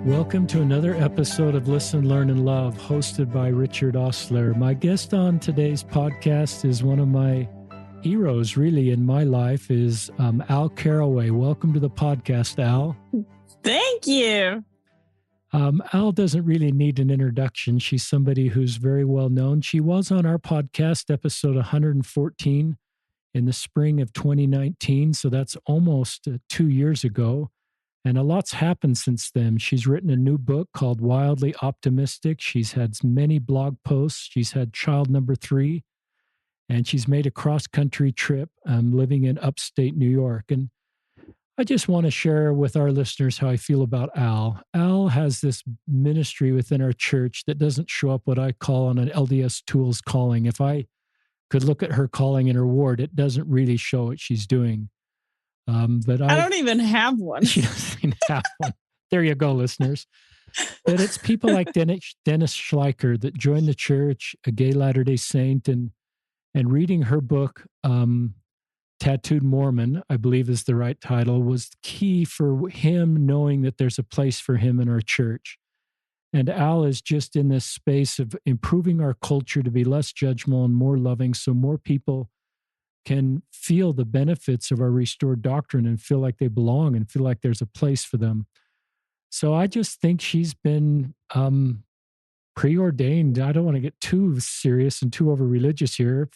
Welcome to another episode of Listen, Learn, and Love, hosted by Richard Osler. My guest on today's podcast is one of my heroes, really, in my life, is Al Carraway. Welcome to the podcast, Al. Thank you. Al doesn't really need an introduction. She's somebody who's very well known. She was on our podcast, episode 114, in the spring of 2019, so that's almost 2 years ago. And a lot's happened since then. She's written a new book called Wildly Optimistic. She's had many blog posts. She's had child number 3, and she's made a cross-country trip living in upstate New York. And I just want to share with our listeners how I feel about Al. Al has this ministry within our church that doesn't show up what I call on an LDS Tools calling. If I could look at her calling in her ward, it doesn't really show what she's doing. But I don't even have one. She doesn't even have one. There you go, listeners. But it's people like Dennis Schleicher that joined the church, a gay Latter-day Saint, and reading her book, Tattooed Mormon, I believe is the right title, was key for him knowing that there's a place for him in our church. And Al is just in this space of improving our culture to be less judgmental and more loving, so more people can feel the benefits of our restored doctrine and feel like they belong and feel like there's a place for them. So I just think she's been preordained. I don't want to get too serious and too over-religious here,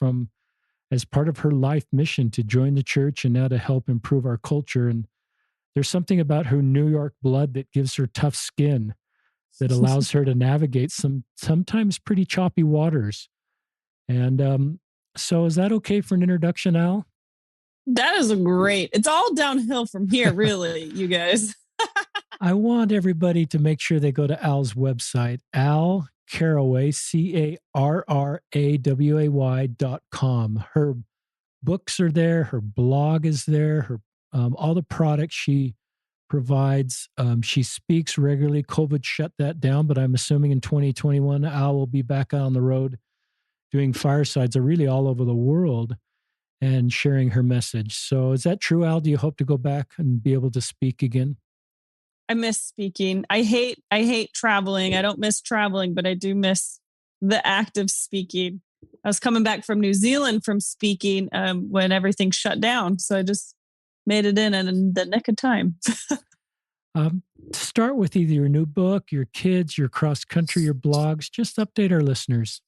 as part of her life mission to join the church and now to help improve our culture. And there's something about her New York blood that gives her tough skin that allows her to navigate sometimes pretty choppy waters. And so is that okay for an introduction, Al? That is great. It's all downhill from here, really, you guys. I want everybody to make sure they go to Al's website, Al Carraway, Carraway.com. Her books are there. Her blog is there. Her all the products she provides. She speaks regularly. COVID shut that down, but I'm assuming in 2021, Al will be back on the road doing firesides are really all over the world and sharing her message. So is that true, Al? Do you hope to go back and be able to speak again? I miss speaking. I hate traveling. I don't miss traveling, but I do miss the act of speaking. I was coming back from New Zealand from speaking when everything shut down. So I just made it in the nick of time. To start with either your new book, your kids, your cross-country, your blogs, just update our listeners.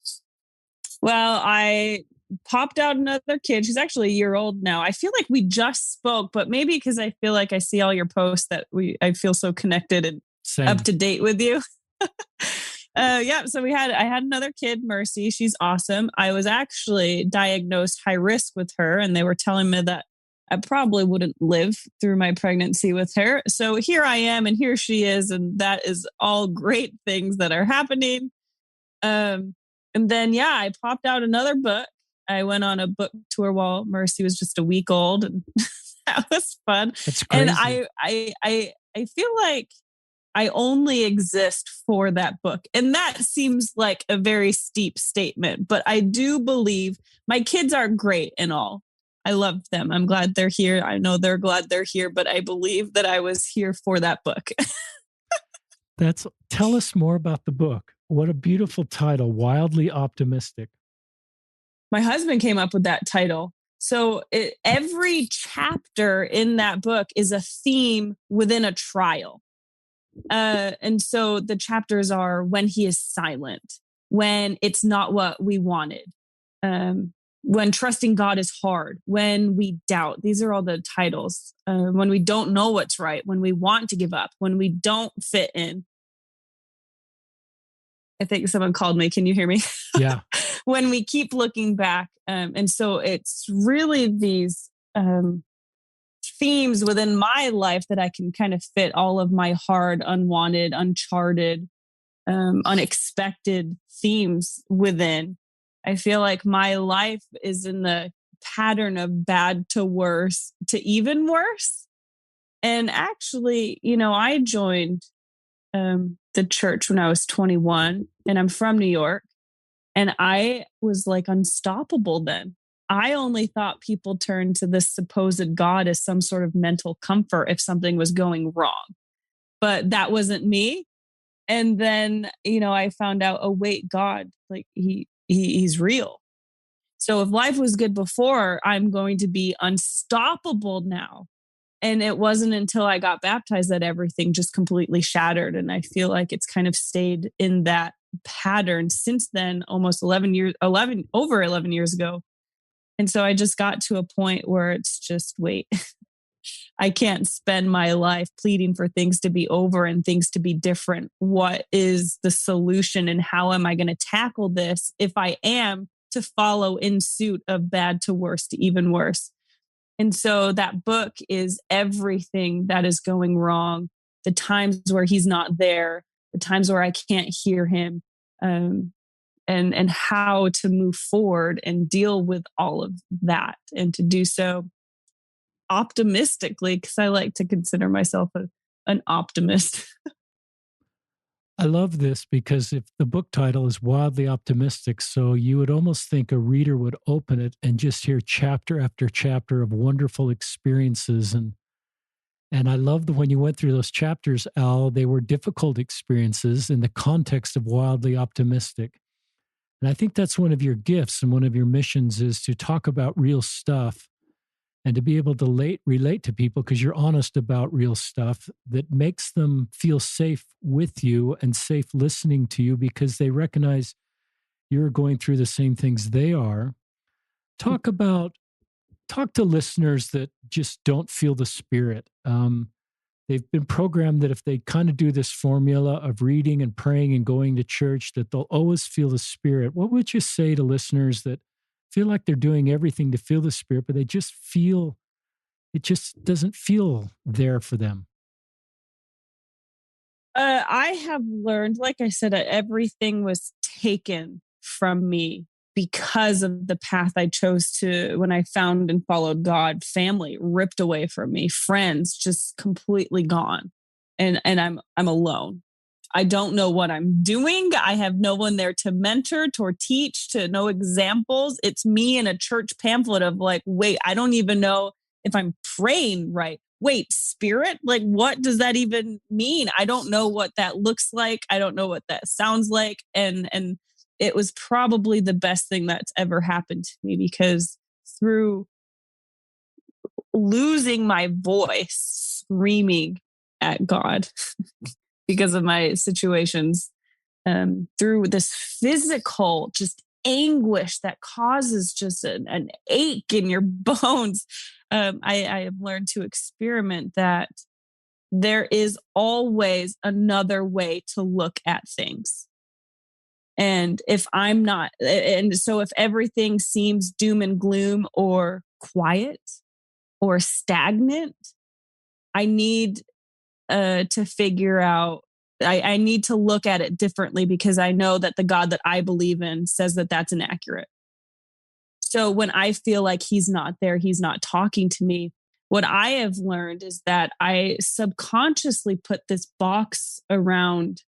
Well, I popped out another kid. She's actually a year old now. I feel like we just spoke, but maybe because I feel like I see all your posts that I feel so connected and up to date with you. So I had another kid, Mercy. She's awesome. I was actually diagnosed high risk with her, and they were telling me that I probably wouldn't live through my pregnancy with her. So here I am, and here she is, and that is all great things that are happening. And then, I popped out another book. I went on a book tour while Mercy was just a week old, and that was fun. That's crazy. And I feel like I only exist for that book. And that seems like a very steep statement, but I do believe my kids are great and all. I love them. I'm glad they're here. I know they're glad they're here, but I believe that I was here for that book. Tell us more about the book. What a beautiful title, Wildly Optimistic. My husband came up with that title. So every chapter in that book is a theme within a trial. And so the chapters are when he is silent, when it's not what we wanted, when trusting God is hard, when we doubt. These are all the titles. When we don't know what's right, when we want to give up, when we don't fit in. I think someone called me. Can you hear me? Yeah. When we keep looking back. And so it's really these themes within my life that I can kind of fit all of my hard, unwanted, uncharted, unexpected themes within. I feel like my life is in the pattern of bad to worse to even worse. And actually, I joined the church when I was 21, and I'm from New York, and I was like unstoppable then. I only thought people turned to this supposed God as some sort of mental comfort if something was going wrong. But that wasn't me. And then, I found out, oh, wait, God, like he's real. So if life was good before, I'm going to be unstoppable now. And it wasn't until I got baptized that everything just completely shattered. And I feel like it's kind of stayed in that pattern since then, almost over 11 years ago. And so I just got to a point where it's just, wait, I can't spend my life pleading for things to be over and things to be different. What is the solution and how am I going to tackle this if I am to follow in suit of bad to worse to even worse? And so that book is everything that is going wrong, the times where he's not there, the times where I can't hear him, and how to move forward and deal with all of that, and to do so optimistically, because I like to consider myself an optimist. I love this because if the book title is wildly optimistic, so you would almost think a reader would open it and just hear chapter after chapter of wonderful experiences. And I love that when you went through those chapters, Al, they were difficult experiences in the context of wildly optimistic. And I think that's one of your gifts and one of your missions is to talk about real stuff and to be able to relate to people because you're honest about real stuff that makes them feel safe with you and safe listening to you because they recognize you're going through the same things they are. Talk to listeners that just don't feel the spirit. They've been programmed that if they kind of do this formula of reading and praying and going to church, that they'll always feel the spirit. What would you say to listeners that feel like they're doing everything to feel the spirit, but they just feel it just doesn't feel there for them? I have learned, like I said, everything was taken from me because of the path I chose to, when I found and followed God. Family ripped away from me, friends just completely gone. And I'm alone. I don't know what I'm doing. I have no one there to mentor, to teach, to know examples. It's me in a church pamphlet of like, wait, I don't even know if I'm praying right. Wait, spirit? Like, what does that even mean? I don't know what that looks like. I don't know what that sounds like. And it was probably the best thing that's ever happened to me, because through losing my voice, screaming at God because of my situations, through this physical just anguish that causes just an ache in your bones, I have learned to experiment that there is always another way to look at things. And if I'm not, and so if everything seems doom and gloom or quiet or stagnant, I need to figure out, I need to look at it differently, because I know that the God that I believe in says that that's inaccurate. So when I feel like he's not there, he's not talking to me, what I have learned is that I subconsciously put this box around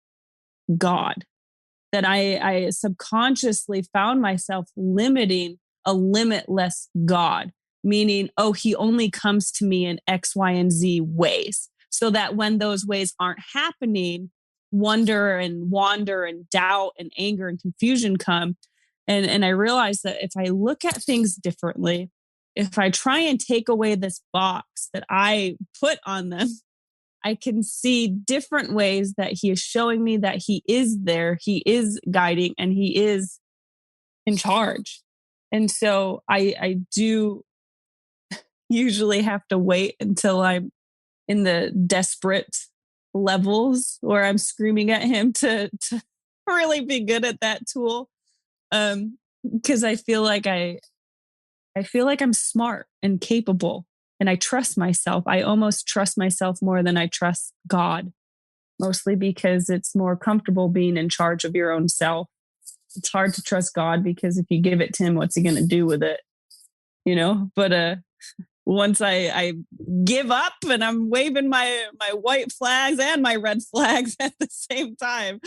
God, that I subconsciously found myself limiting a limitless God, meaning, oh, he only comes to me in X, Y, and Z ways. So that when those ways aren't happening, wonder and wander and doubt and anger and confusion come. And I realized that if I look at things differently, if I try and take away this box that I put on them, I can see different ways that he is showing me that he is there, he is guiding, and he is in charge. And so I do usually have to wait until I'm in the desperate levels where I'm screaming at him to really be good at that tool. Because I feel like I'm smart and capable, and I trust myself. I almost trust myself more than I trust God, mostly because it's more comfortable being in charge of your own self. It's hard to trust God because if you give it to him, what's he going to do with it? But once I give up and I'm waving my white flags and my red flags at the same time,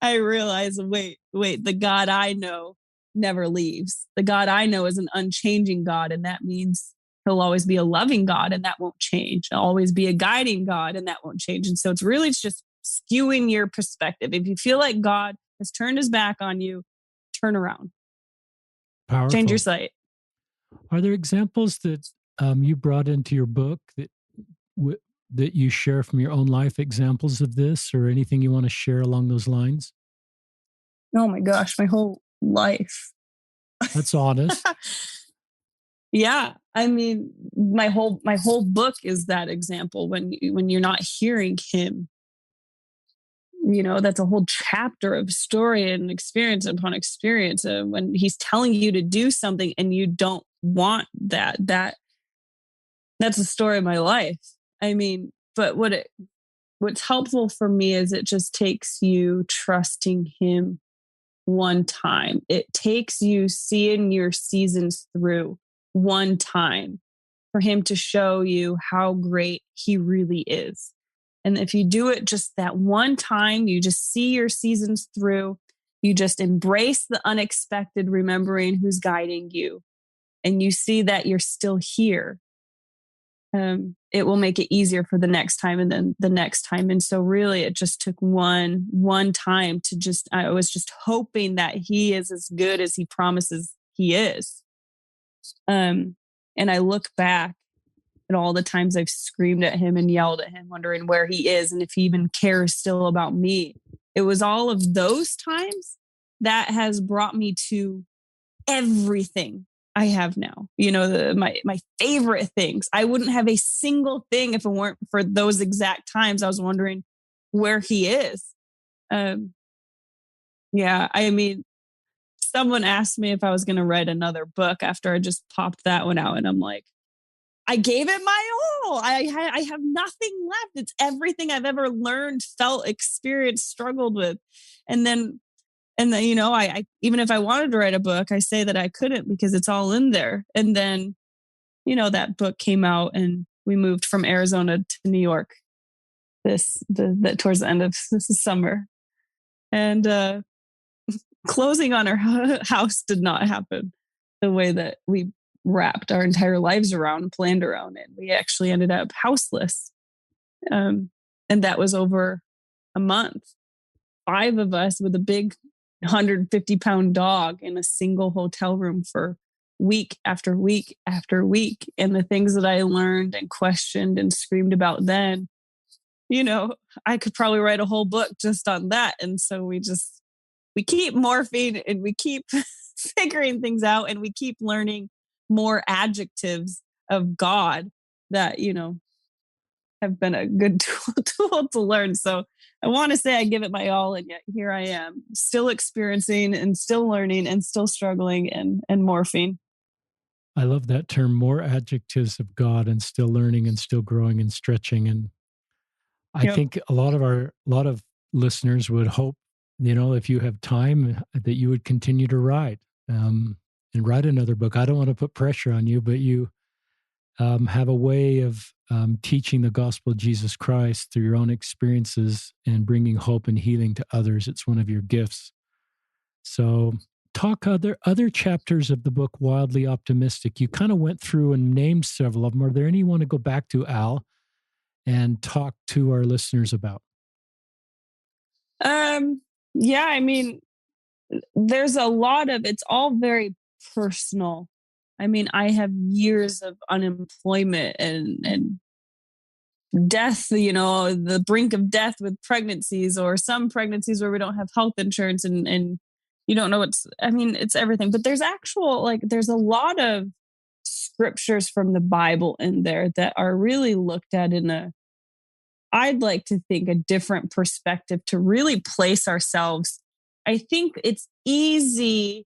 I realize, wait, the God I know never leaves. The God I know is an unchanging God, and that means he'll always be a loving God, and that won't change. He'll always be a guiding God, and that won't change. And so it's really just skewing your perspective. If you feel like God has turned his back on you, turn around. Powerful. Change your sight. Are there examples that you brought into your book that that you share from your own life, examples of this, or anything you want to share along those lines? Oh my gosh, my whole life. That's honest. Yeah, I mean, my whole book is that example. When you're not hearing him, that's a whole chapter of story and experience upon experience. When he's telling you to do something and you don't want that's the story of my life. I mean, but what's helpful for me is it just takes you trusting him one time. It takes you seeing your seasons through one time for him to show you how great he really is. And if you do it just that one time, you just see your seasons through, you just embrace the unexpected, remembering who's guiding you, and you see that you're still here. It will make it easier for the next time and then the next time. And so really it just took one time to I was just hoping that he is as good as he promises he is. And I look back at all the times I've screamed at him and yelled at him, wondering where he is and if he even cares still about me. It was all of those times that has brought me to everything I have now. My favorite things. I wouldn't have a single thing if it weren't for those exact times I was wondering where he is. Yeah, I mean, someone asked me if I was going to write another book after I just popped that one out. And I'm like, I gave it my all. I have nothing left. It's everything I've ever learned, felt, experienced, struggled with. And then, I even if I wanted to write a book, I say that I couldn't because it's all in there. And then, that book came out and we moved from Arizona to New York towards the end of this summer. And closing on our house did not happen the way that we wrapped our entire lives around, planned around it. We actually ended up houseless. And that was over a month. 5 of us with a big 150-pound dog in a single hotel room for week after week after week. And the things that I learned and questioned and screamed about then, I could probably write a whole book just on that. And so we keep morphing and we keep figuring things out and we keep learning more adjectives of God that, have been a good tool to learn. So I want to say I give it my all, and yet here I am, still experiencing and still learning and still struggling and morphing. I love that term, more adjectives of God, and still learning and still growing and stretching. And I think a lot of listeners would hope, if you have time, that you would continue to write and write another book. I don't want to put pressure on you, but you have a way of teaching the gospel of Jesus Christ through your own experiences and bringing hope and healing to others. It's one of your gifts. So talk other chapters of the book, Wildly Optimistic. You kind of went through and named several of them. Are there any you want to go back to, Al, and talk to our listeners about? Yeah, I mean, there's a lot of, it's all very personal. I mean, I have years of unemployment and death, the brink of death with pregnancies, or some pregnancies where we don't have health insurance and you don't know it's everything. But there's there's a lot of scriptures from the Bible in there that are really looked at I'd like to think, a different perspective to really place ourselves. I think it's easy.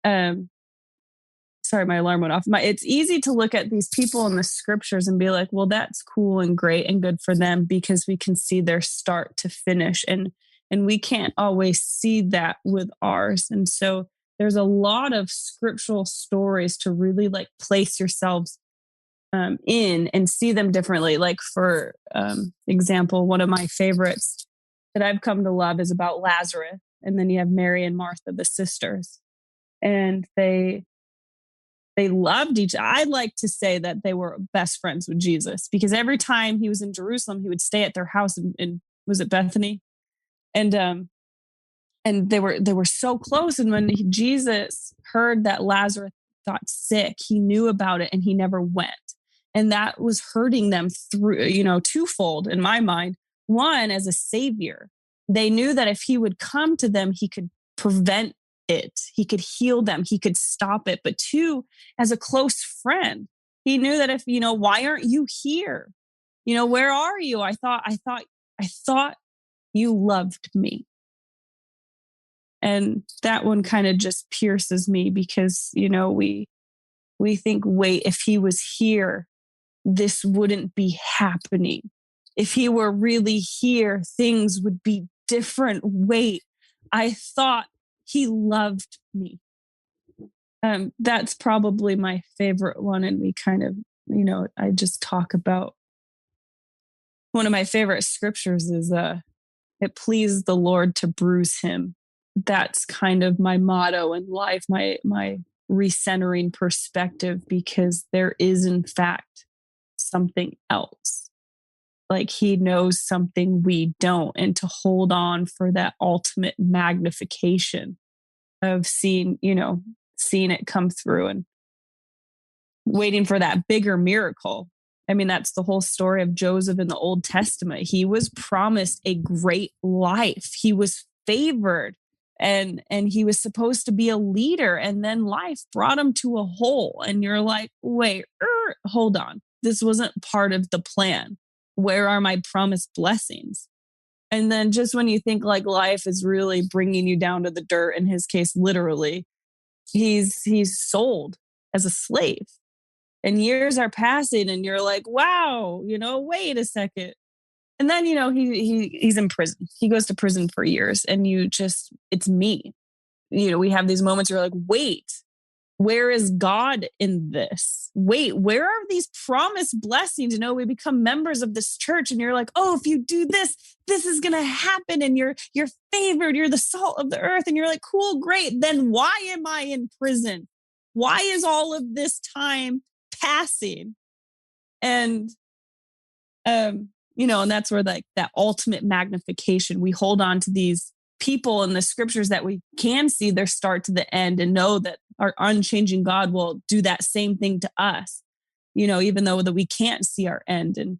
Sorry, my alarm went off. It's easy to look at these people in the scriptures and be like, well, that's cool and great and good for them because we can see their start to finish. And we can't always see that with ours. And so there's a lot of scriptural stories to really place yourselves in and see them differently. Like, for example, one of my favorites that I've come to love is about Lazarus. And then you have Mary and Martha, the sisters. And they loved each other. I'd like to say that they were best friends with Jesus, because every time he was in Jerusalem, he would stay at their house and was it Bethany? And they were so close. And when Jesus heard that Lazarus got sick, he knew about it and he never went. And that was hurting them through, twofold in my mind. One, as a savior, they knew that if he would come to them, he could prevent it. He could heal them. He could stop it. But two, as a close friend, he knew that if, why aren't you here? Where are you? I thought you loved me. And that one kind of just pierces me because, we think, wait, if he was here, this wouldn't be happening. If he were really here, things would be different. Wait, I thought he loved me. That's probably my favorite one. And we kind of, I just talk about one of my favorite scriptures is, it pleased the Lord to bruise him. That's kind of my motto in life, my recentering perspective, because there is in fact something else. Like he knows something we don't, and to hold on for that ultimate magnification of seeing it come through and waiting for that bigger miracle. I mean, that's the whole story of Joseph in the Old Testament. He was promised a great life. He was favored and he was supposed to be a leader, and then life brought him to a hole. And you're like, wait, hold on. This wasn't part of the plan. Where are my promised blessings? And then just when you think like life is really bringing you down to the dirt, in his case, literally, he's sold as a slave. And years are passing and you're like, wow, wait a second. And then, he's in prison. He goes to prison for years and it's me. We have these moments where you're like, wait, where is God in this? Wait, where are these promised blessings? We become members of this church and you're like, oh, if you do this, this is going to happen. And you're favored. You're the salt of the earth. And you're like, cool, great. Then why am I in prison? Why is all of this time passing? And, and that's where like that ultimate magnification, we hold on to these people in the scriptures that we can see their start to the end and know that our unchanging God will do that same thing to us, even though that we can't see our end. And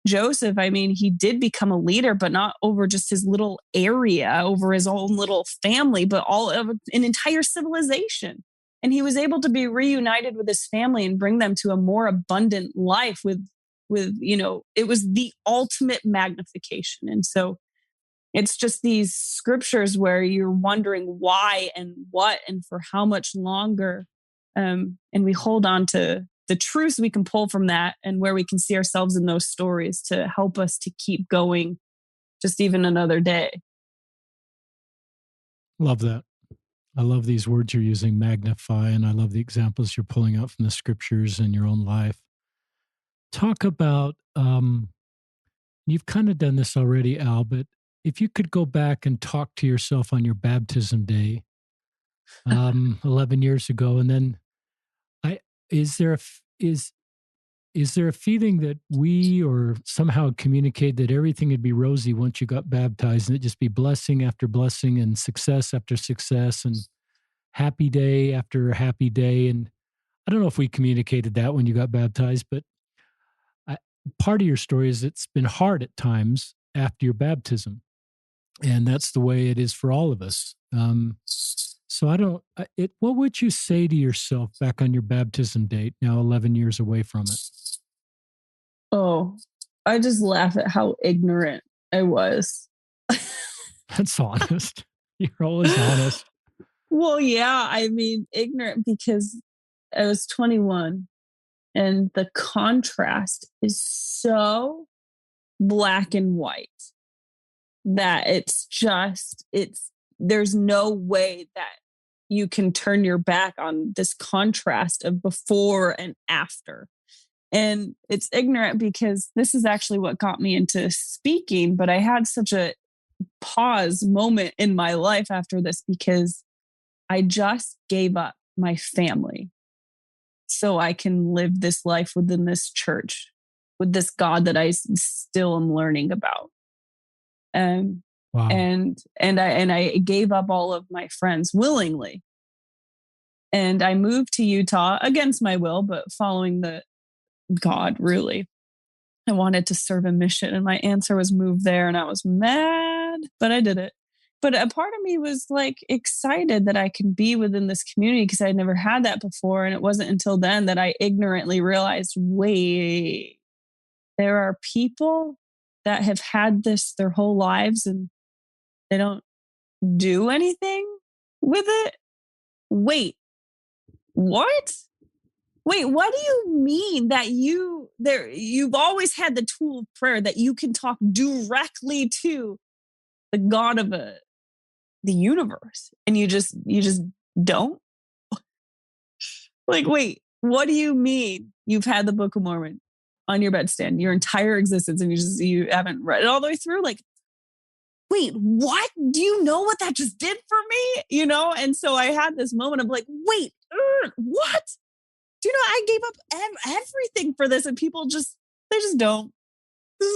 Joseph, he did become a leader, but not over just his little area, over his own little family, but all of an entire civilization. And he was able to be reunited with his family and bring them to a more abundant life with it was the ultimate magnification. And so it's just these scriptures where you're wondering why and what and for how much longer. And we hold on to the truths we can pull from that and where we can see ourselves in those stories to help us to keep going just even another day. Love that. I love these words you're using, magnify, and I love the examples you're pulling out from the scriptures in your own life. Talk about, you've kind of done this already, Al, but if you could go back and talk to yourself on your baptism day, 11 years ago, and then is there a feeling that we or somehow communicate that everything would be rosy once you got baptized and it'd just be blessing after blessing and success after success and happy day after happy day? And I don't know if we communicated that when you got baptized, but part of your story is it's been hard at times after your baptism. And that's the way it is for all of us. So what would you say to yourself back on your baptism date, now 11 years away from it? Oh, I just laugh at how ignorant I was. That's honest. You're always honest. Well, yeah, ignorant because I was 21 and the contrast is so black and white that there's no way that you can turn your back on this contrast of before and after. And it's ignorant because this is actually what got me into speaking, but I had such a pause moment in my life after this because I just gave up my family so I can live this life within this church with this God that I still am learning about. Wow. And I gave up all of my friends willingly. And I moved to Utah against my will, but following the God, really. I wanted to serve a mission, and my answer was move there, and I was mad, but I did it. But a part of me was like excited that I can be within this community because I'd never had that before. And it wasn't until then that I ignorantly realized, wait, there are people that have had this their whole lives and they don't do anything with it. Wait, what? Wait, what do you mean that you've always had the tool of prayer that you can talk directly to the God of the universe, and you just don't? Like, wait, what do you mean you've had the Book of Mormon on your bedstand your entire existence and you haven't read it all the way through? Like, wait, what? Do you know what that just did for me? And so I had this moment of like, wait, what? Do you know I gave up everything for this, and people they just don't. They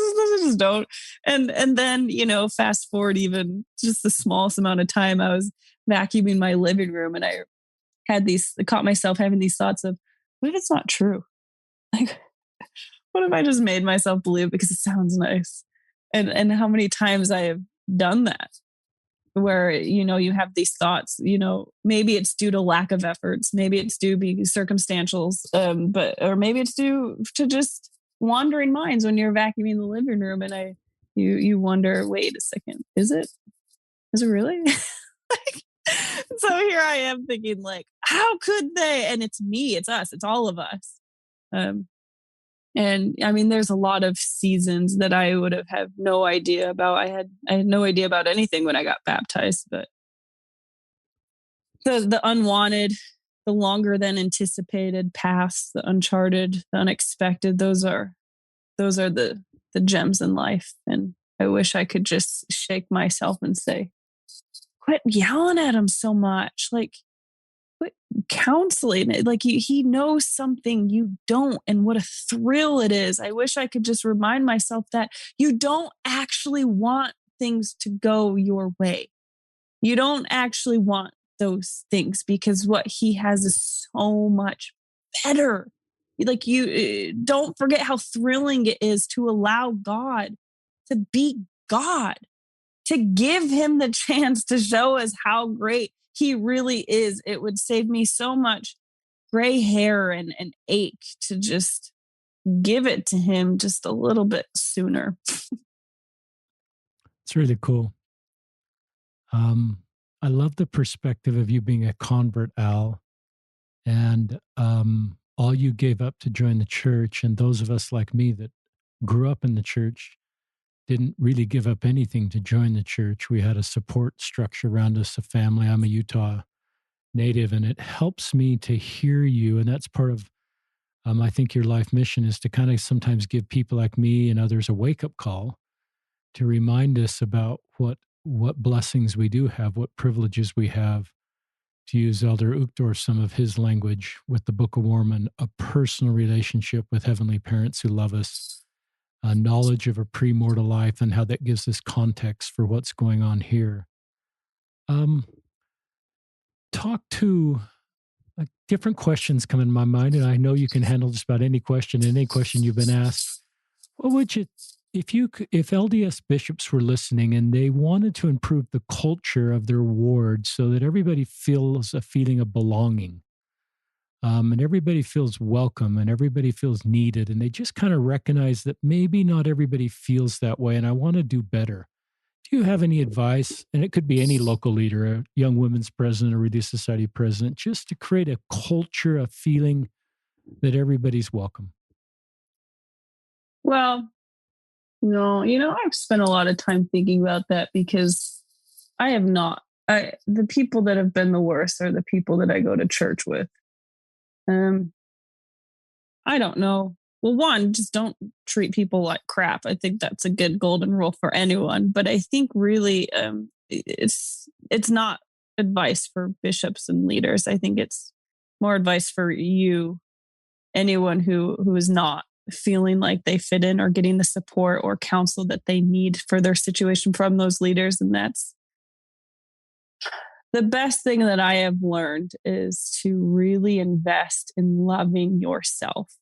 just don't. And then, fast forward even just the smallest amount of time, I was vacuuming my living room, and I caught myself having these thoughts of, what if it's not true? Like, what if I just made myself believe because it sounds nice? And how many times I have done that, where, you have these thoughts, maybe it's due to lack of efforts, maybe it's due to circumstantials, or maybe it's due to just wandering minds when you're vacuuming the living room, and you wonder, wait a second, is it really? So here I am thinking like, how could they? And it's me, it's us, it's all of us. And I mean, there's a lot of seasons that I would have no idea about. I had no idea about anything when I got baptized, but the unwanted, the longer than anticipated paths, the uncharted, the unexpected, those are the gems in life. And I wish I could just shake myself and say, quit yelling at him so much. Like, quit counseling. Like, he knows something you don't, and what a thrill it is. I wish I could just remind myself that you don't actually want things to go your way. You don't actually want those things, because what he has is so much better. Like, you don't forget how thrilling it is to allow God to be God, to give him the chance to show us how great he really is. It would save me so much gray hair and ache to just give it to him just a little bit sooner. It's really cool. I love the perspective of you being a convert, Al, and all you gave up to join the church. And those of us like me that grew up in the church didn't really give up anything to join the church. We had a support structure around us, a family. I'm a Utah native, and it helps me to hear you. And that's part of, I think, your life mission is to kind of sometimes give people like me and others a wake-up call to remind us about what blessings we do have, what privileges we have. To use Elder Uchtdorf, some of his language with the Book of Mormon, a personal relationship with heavenly parents who love us, a knowledge of a pre-mortal life, and how that gives us context for what's going on here. Talk to different questions come in my mind, and I know you can handle just about any question you've been asked. What would you, if LDS bishops were listening and they wanted to improve the culture of their ward so that everybody feels a feeling of belonging, and everybody feels welcome and everybody feels needed, and they just kind of recognize that maybe not everybody feels that way, and I want to do better. Do you have any advice? And it could be any local leader, a young women's president, a Relief Society president, just to create a culture, a feeling that everybody's welcome. Well, no, I've spent a lot of time thinking about that, because I have not. The people that have been the worst are the people that I go to church with. I don't know. Well, one, just don't treat people like crap. I think that's a good golden rule for anyone. But I think really it's not advice for bishops and leaders. I think it's more advice for you, anyone who is not feeling like they fit in or getting the support or counsel that they need for their situation from those leaders. And that's the best thing that I have learned, is to really invest in loving yourself.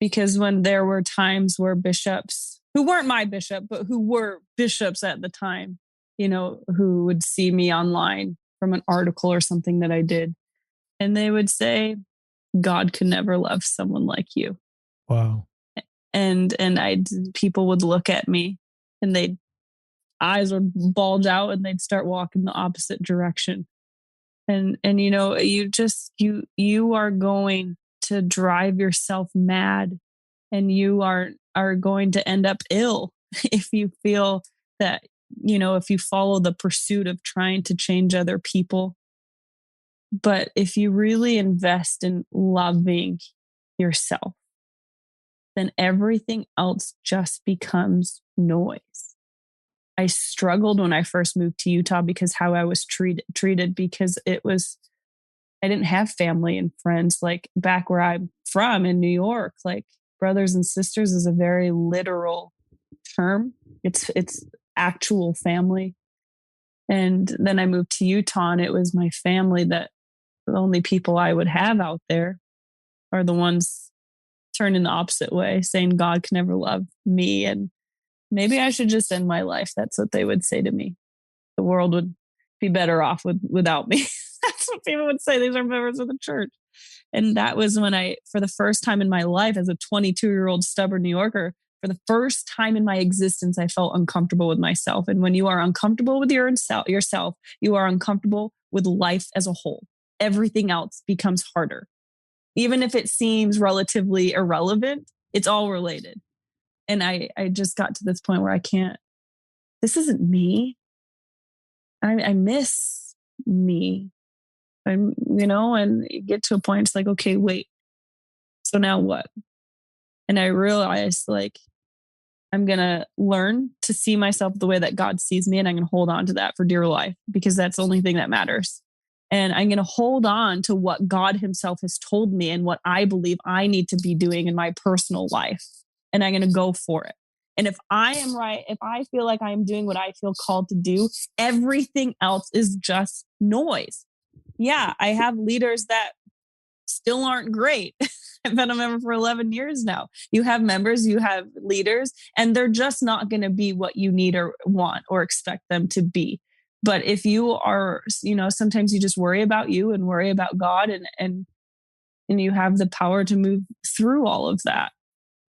Because when there were times where bishops, who weren't my bishop, but who were bishops at the time, who would see me online from an article or something that I did, and they would say, God could never love someone like you. Wow. And people would look at me and eyes would bulge out and they'd start walking the opposite direction. And you are going to drive yourself mad, and you are going to end up ill if you feel that, if you follow the pursuit of trying to change other people. But if you really invest in loving yourself, then everything else just becomes noise. I struggled when I first moved to Utah because how I was treated, because I didn't have family and friends like back where I'm from in New York. Like, brothers and sisters is a very literal term. It's actual family. And then I moved to Utah, and it was my family that the only people I would have out there are the ones turning the opposite way, saying God can never love me, and maybe I should just end my life. That's what they would say to me. The world would be better off without me. That's what people would say. These are members of the church. And that was when for the first time in my life, as a 22-year-old stubborn New Yorker, for the first time in my existence, I felt uncomfortable with myself. And when you are uncomfortable with yourself, you are uncomfortable with life as a whole. Everything else becomes harder. Even if it seems relatively irrelevant, it's all related. And I just got to this point where this isn't me. I miss me. And you get to a point, it's like, okay, wait. So now what? And I realized, like, I'm going to learn to see myself the way that God sees me, and I'm going to hold on to that for dear life, because that's the only thing that matters. And I'm going to hold on to what God himself has told me and what I believe I need to be doing in my personal life. And I'm going to go for it. And if I am right, if I feel like I'm doing what I feel called to do, everything else is just noise. Yeah, I have leaders that still aren't great. I've been a member for 11 years now. You have members, you have leaders, and they're just not going to be what you need or want or expect them to be. But if you are, sometimes you just worry about you and worry about God, and you have the power to move through all of that.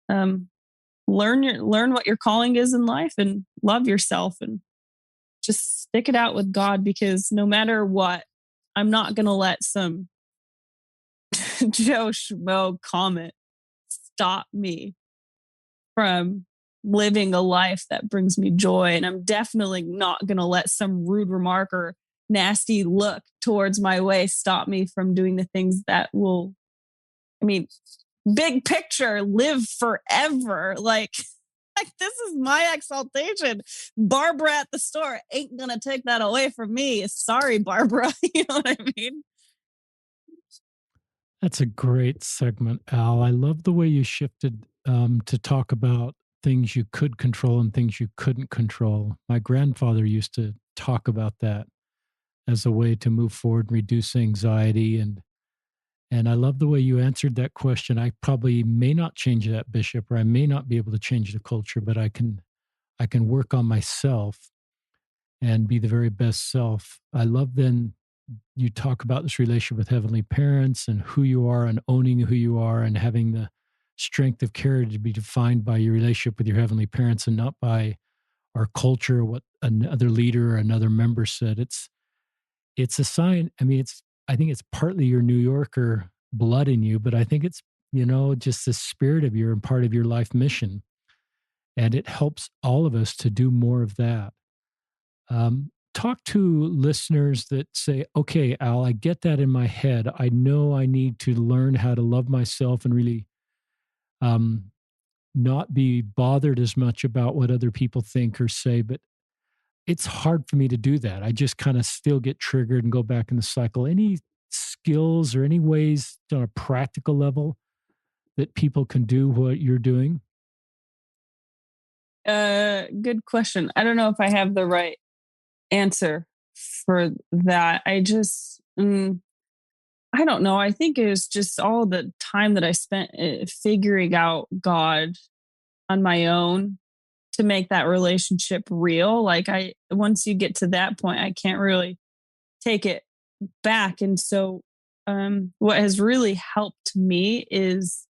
Learn what your calling is in life, and love yourself, and just stick it out with God, because no matter what, I'm not going to let some Joe Schmo comment stop me from living a life that brings me joy. And I'm definitely not going to let some rude remark or nasty look towards my way stop me from doing the things that will, big picture, live forever. Like this is my exaltation. Barbara at the store ain't going to take that away from me. Sorry, Barbara. You know what I mean? That's a great segment, Al. I love the way you shifted to talk about things you could control and things you couldn't control. My grandfather used to talk about that as a way to move forward and reduce anxiety. And I love the way you answered that question. I probably may not change that bishop, or I may not be able to change the culture, but I can work on myself and be the very best self. I love then you talk about this relationship with heavenly parents and who you are, and owning who you are, and having the strength of character to be defined by your relationship with your heavenly parents and not by our culture, what another leader or another member said. It's a sign. I think it's partly your New Yorker blood in you, but I think it's, just the spirit of you and part of your life mission. And it helps all of us to do more of that. Talk to listeners that say, okay, Al, I get that in my head. I know I need to learn how to love myself and really not be bothered as much about what other people think or say, but it's hard for me to do that. I just kind of still get triggered and go back in the cycle. Any skills or any ways on a practical level that people can do what you're doing? Good question. I don't know if I have the right answer for that. I just, I don't know. I think it was just all the time that I spent figuring out God on my own to make that relationship real. Like once you get to that point, I can't really take it back. And so, what has really helped me is,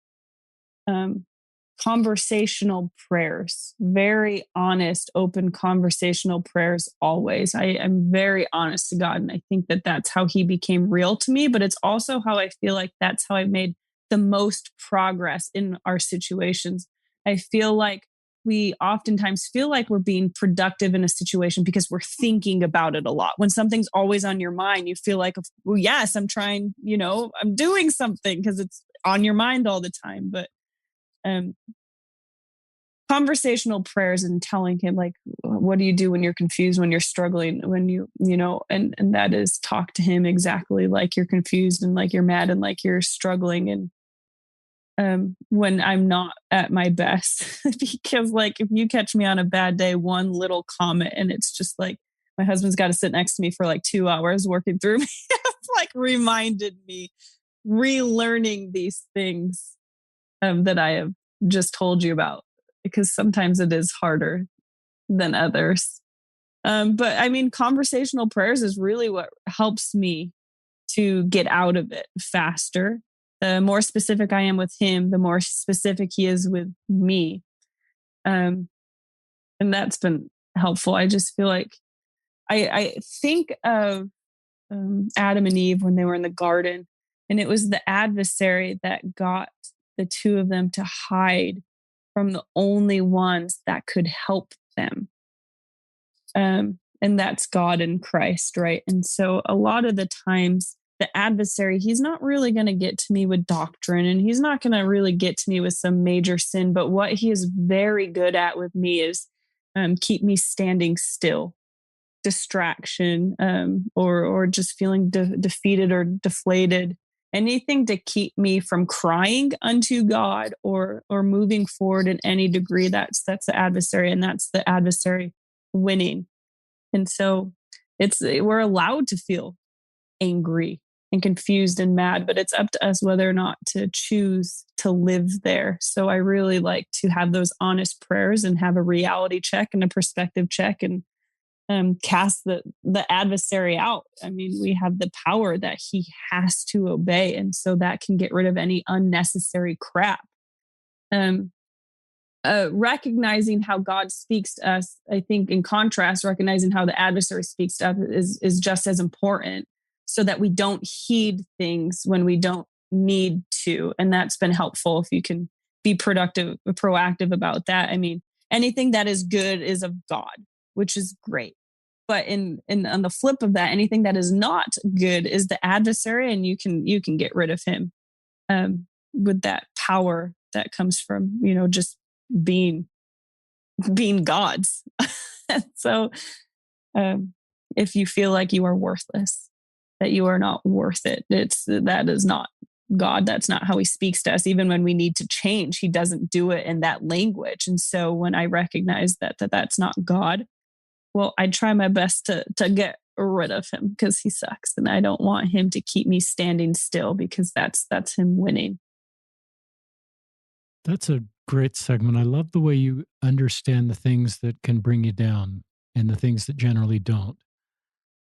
conversational prayers, very honest, open conversational prayers always. I am very honest to God. And I think that that's how he became real to me, but it's also how I feel like that's how I've made the most progress in our situations. I feel like we oftentimes feel like we're being productive in a situation because we're thinking about it a lot. When something's always on your mind, you feel like, well, yes, I'm trying, I'm doing something because it's on your mind all the time. But conversational prayers and telling him, like, what do you do when you're confused, when you're struggling, when and that is talk to him exactly like you're confused and like you're mad and like you're struggling. And when I'm not at my best, because like if you catch me on a bad day, one little comment and it's just like my husband's got to sit next to me for like 2 hours working through me. It's like reminded me, relearning these things that I have just told you about, because sometimes it is harder than others. But I mean, conversational prayers is really what helps me to get out of it faster. The more specific I am with him, the more specific he is with me. And that's been helpful. I just feel like I think of Adam and Eve when they were in the garden, and it was the adversary that got the two of them to hide from the only ones that could help them. And that's God in Christ, right? And so a lot of the times the adversary, he's not really going to get to me with doctrine, and he's not going to really get to me with some major sin. But what he is very good at with me is keep me standing still, distraction, or just feeling defeated or deflated. Anything to keep me from crying unto God or moving forward in any degree, that's the adversary, and that's the adversary winning. And so we're allowed to feel angry and confused and mad, but it's up to us whether or not to choose to live there. So I really like to have those honest prayers and have a reality check and a perspective check, and cast the adversary out. I mean, we have the power that he has to obey. And so that can get rid of any unnecessary crap. Recognizing how God speaks to us, I think in contrast, recognizing how the adversary speaks to us is just as important, so that we don't heed things when we don't need to. And that's been helpful if you can be proactive about that. I mean, anything that is good is of God, which is great. But on the flip of that, anything that is not good is the adversary, and you can get rid of him with that power that comes from just being God's. So if you feel like you are worthless, that you are not worth it, that is not God. That's not how he speaks to us. Even when we need to change, he doesn't do it in that language. And so when I recognize that that's not God, well, I try my best to get rid of him, because he sucks, and I don't want him to keep me standing still, because that's him winning. That's a great segment. I love the way you understand the things that can bring you down and the things that generally don't.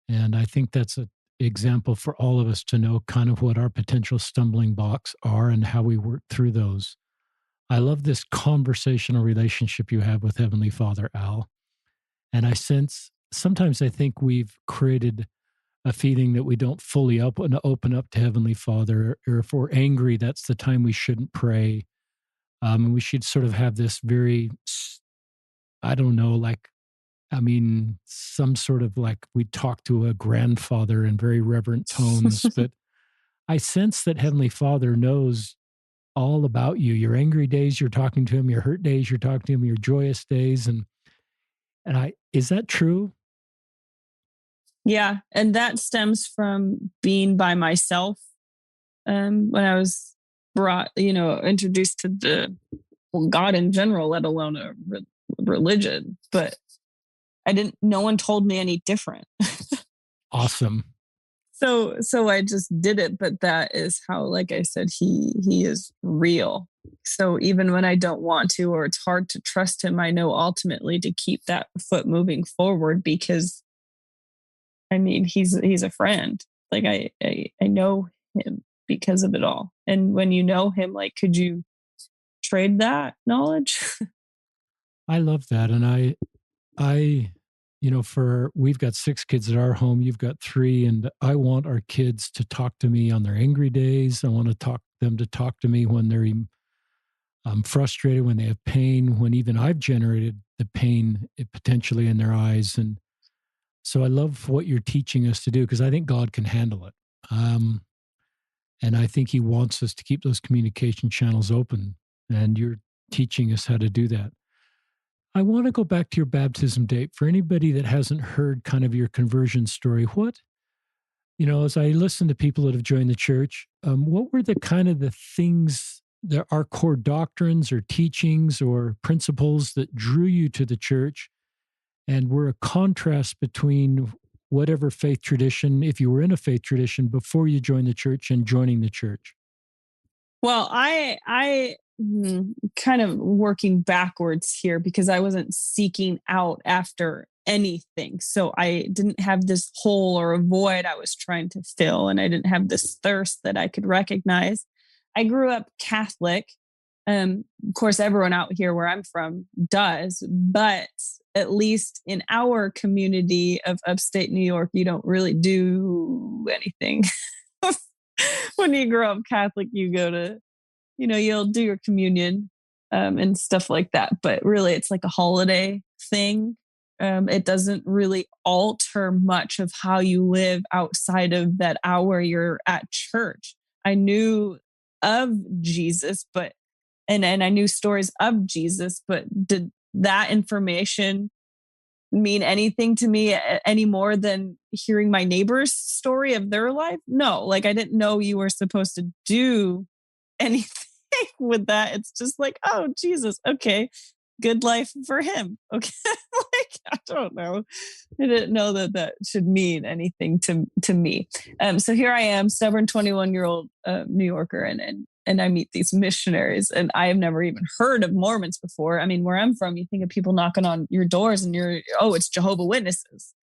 And I think that's an example for all of us to know kind of what our potential stumbling blocks are and how we work through those. I love this conversational relationship you have with Heavenly Father, Al. And sometimes I think we've created a feeling that we don't fully open up to Heavenly Father, or if we're angry, that's the time we shouldn't pray. And we should sort of have this very, I don't know, some sort of like we talk to a grandfather in very reverent tones. But I sense that Heavenly Father knows all about you. Your angry days, you're talking to him. Your hurt days, you're talking to him. Your joyous days. And is that true? Yeah. And that stems from being by myself. When I was introduced to God in general, let alone a religion, but no one told me any different. Awesome. So I just did it, but that is how, like I said, he is real. So even when I don't want to, or it's hard to trust him, I know ultimately to keep that foot moving forward, because I mean, he's a friend. Like I know him because of it all. And when you know him, like, could you trade that knowledge? I love that. And I, we've got 6 kids at our home. You've got 3. And I want our kids to talk to me on their angry days. I want them to talk to me when they're frustrated, when they have pain, when even I've generated the pain potentially in their eyes. And so I love what you're teaching us to do, because I think God can handle it. And I think he wants us to keep those communication channels open. And you're teaching us how to do that. I want to go back to your baptism date. For anybody that hasn't heard kind of your conversion story, as I listen to people that have joined the church, what were the kind of the things that are core doctrines or teachings or principles that drew you to the church and were a contrast between whatever faith tradition, if you were in a faith tradition before you joined the church and joining the church? Well, I kind of working backwards here, because I wasn't seeking out after anything. So I didn't have this hole or a void I was trying to fill, and I didn't have this thirst that I could recognize. I grew up Catholic. Of course, everyone out here where I'm from does, but at least in our community of upstate New York, you don't really do anything. When you grow up Catholic, you go to, you'll do your communion and stuff like that. But really, it's like a holiday thing. It doesn't really alter much of how you live outside of that hour you're at church. I knew of Jesus, and I knew stories of Jesus, but did that information mean anything to me any more than hearing my neighbor's story of their life? No, like I didn't know you were supposed to do anything with that. It's just like, oh, Jesus, okay, good life for him. Okay. Like, I don't know. I didn't know that should mean anything to me. So here I am, stubborn 21-year-old New Yorker, and I meet these missionaries, and I have never even heard of Mormons before. I mean, where I'm from, you think of people knocking on your doors and it's Jehovah's Witnesses.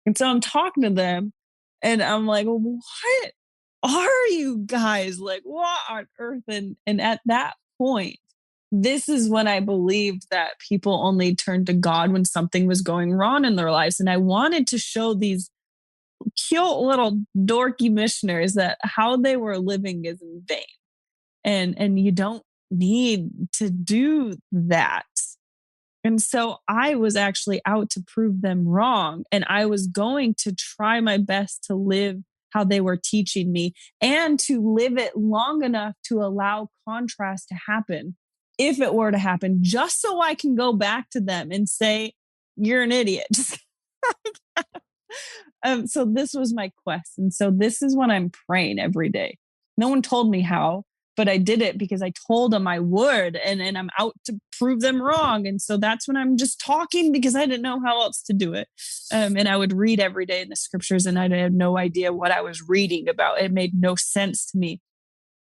And so I'm talking to them and I'm like, well, what are you guys? Like, what on earth? And at that point, this is when I believed that people only turned to God when something was going wrong in their lives. And I wanted to show these cute little dorky missionaries that how they were living is in vain. And you don't need to do that. And so I was actually out to prove them wrong. And I was going to try my best to live how they were teaching me, and to live it long enough to allow contrast to happen, if it were to happen, just so I can go back to them and say, you're an idiot. So this was my quest. And so this is what I'm praying every day. No one told me how, but I did it because I told them I would, and I'm out to prove them wrong. And so that's when I'm just talking, because I didn't know how else to do it. And I would read every day in the scriptures, and I had no idea what I was reading about. It made no sense to me,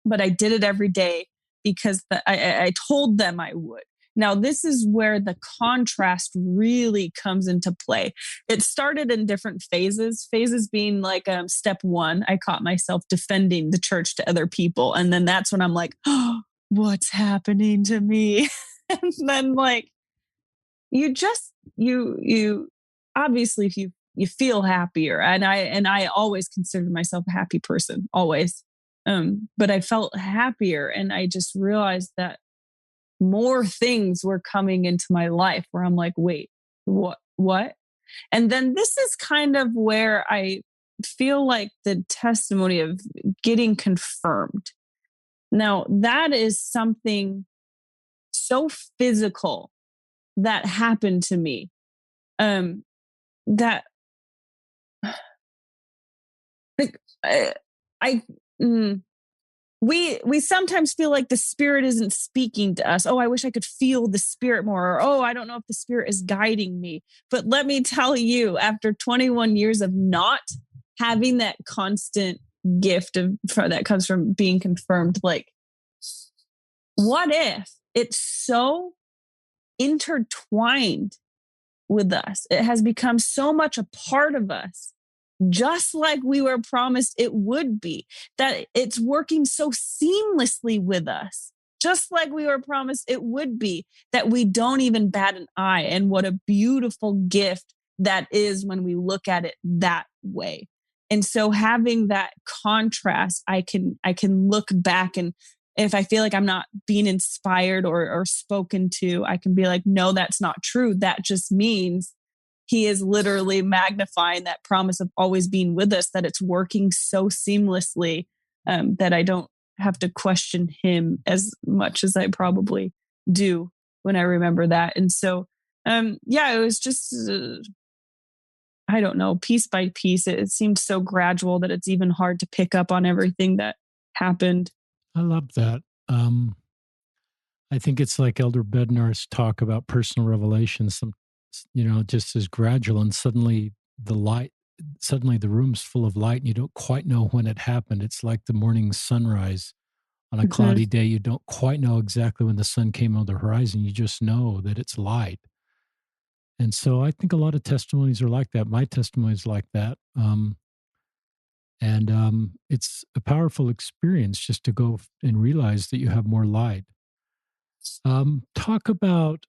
but I did it every day because I told them I would. Now, this is where the contrast really comes into play. It started in different phases being like step 1, I caught myself defending the church to other people. And then that's when I'm like, oh, what's happening to me? And then like, you obviously, if you feel happier, and I always considered myself a happy person, always. But I felt happier, and I just realized that more things were coming into my life where I'm like, wait, what? And then this is kind of where I feel like the testimony of getting confirmed. Now, that is something so physical that happened to me. That I we sometimes feel like the Spirit isn't speaking to us. Oh, I wish I could feel the Spirit more. Or, oh, I don't know if the Spirit is guiding me. But let me tell you, after 21 years of not having that constant gift that comes from being confirmed, like, what if it's so intertwined with us? It has become so much a part of us, just like we were promised it would be, that it's working so seamlessly with us, just like we were promised it would be, that we don't even bat an eye. And what a beautiful gift that is when we look at it that way. And so having that contrast, I can look back, and if I feel like I'm not being inspired or spoken to, I can be like, no, that's not true. That just means He is literally magnifying that promise of always being with us, that it's working so seamlessly that I don't have to question Him as much as I probably do when I remember that. And so, it was just, I don't know, piece by piece. It seemed so gradual that it's even hard to pick up on everything that happened. I love that. I think it's like Elder Bednar's talk about personal revelation. Just as gradual, and suddenly the room's full of light, and you don't quite know when it happened. It's like the morning sunrise on a cloudy day. You don't quite know exactly when the sun came on the horizon. You just know that it's light. And so I think a lot of testimonies are like that. My testimony is like that. It's a powerful experience just to go and realize that you have more light. Talk about,